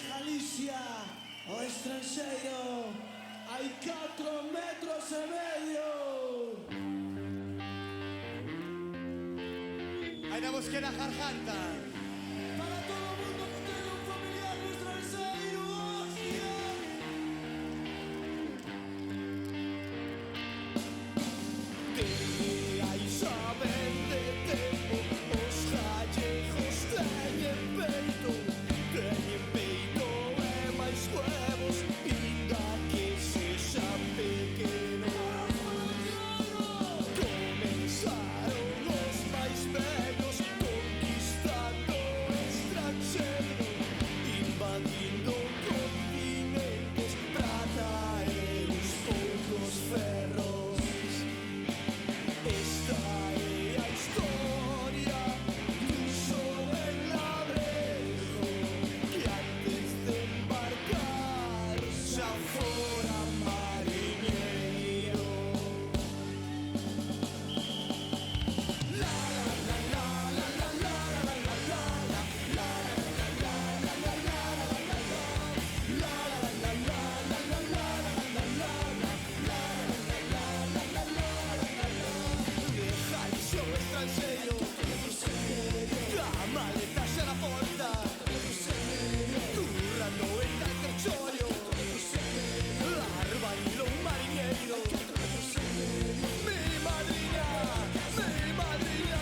Galicia, o estranxeiro, hai 4 metros e medio. Hai na bosquera garganta. Para todo o mundo que ten un familiar no estranxeiro, hostia. Hai saben de tempo, os gallegos teñen peito e máis huevos, inda que sexan pequenos. Comenzaron os máis vellos conquistando o estranxeiro, invadindo continentes pra traer uns poucos ferros. Esta é a historia dun xoven labrejo que antes de embarcar xa fora mariñeiro. Dejáis o estranxeiro, a maleta xa na porta, currando en tal terchollo, arbailo un mariñeiro. Mi madriña, mi madriña,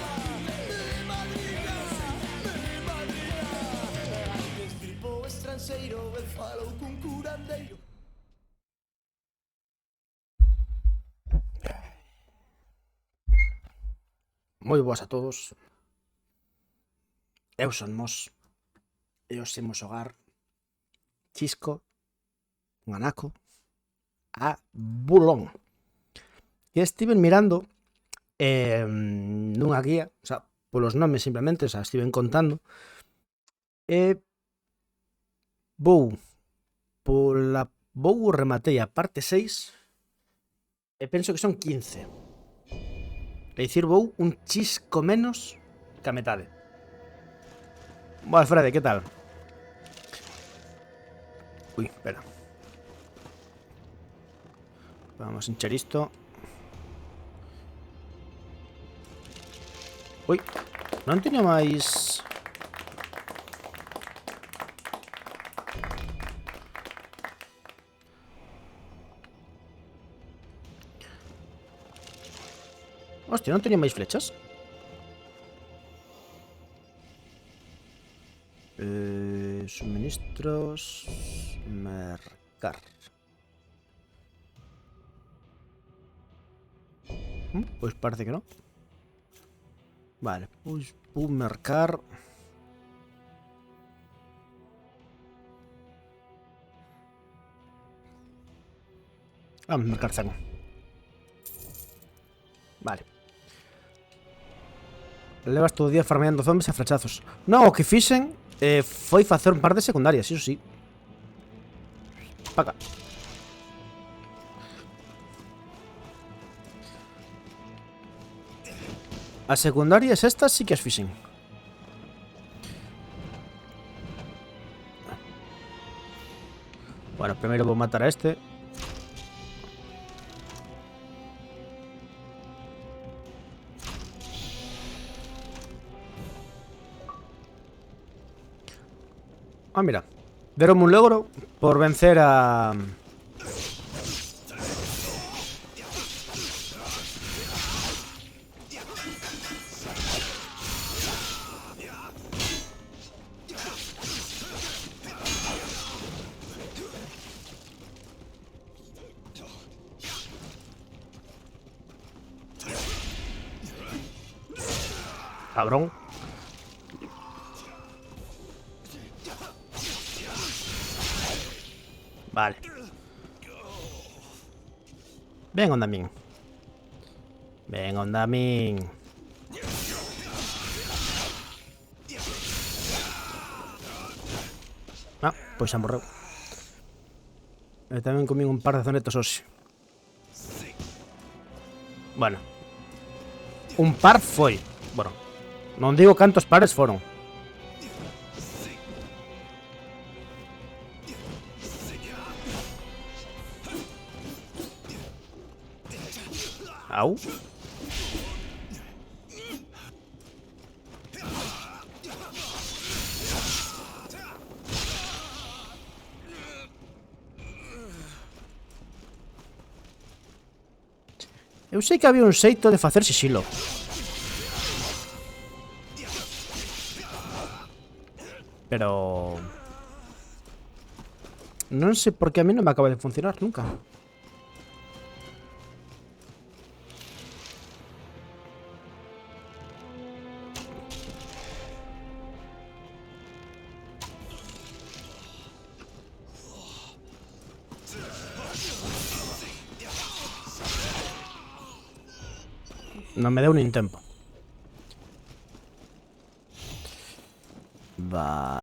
mi madriña, mi madriña. Antes flipo o estranxeiro, el falou cun curandeiro. Moi boas a todos. Eu son Mos e os imos xogar Chisco, un anaco, a Bulón. E estiven mirando nunha guía, o sea, polos nomes simplemente, o sea, estiven contando e vou rematei a parte 6 e penso que son 15. É dicir, vou un chisco menos que a metade. Boas, Freddy, que tal? Ui, espera. Vamos a hinchar isto. Ui, non teño máis... Hostia, non teño máis flechas. Suministros... Mercar. Pois parece que non. Vale, pois vou mercar... Vamos mercar zango. Vale. Levas todo o día farmeando zombies a flechazos. Non, o que fixen foi facer un par de secundarias, iso sí. Paca. As secundarias estas sí que as fixen. Bueno, primeiro vou matar a este. Ah, mira. Deronme un logro por vencer a... Cabrón. Vale. Ven, onda min. Ven, onda min. Ah, pois xa morreu. E tamén comín un par de zonetos hoxe. Bueno. Un par foi. Bueno, non digo cantos pares foron. Au. Eu sei que había un xeito de facer sisilo. Pero... non sei por que a mí non me acaba de funcionar nunca. Non me deu nin tempo. Va...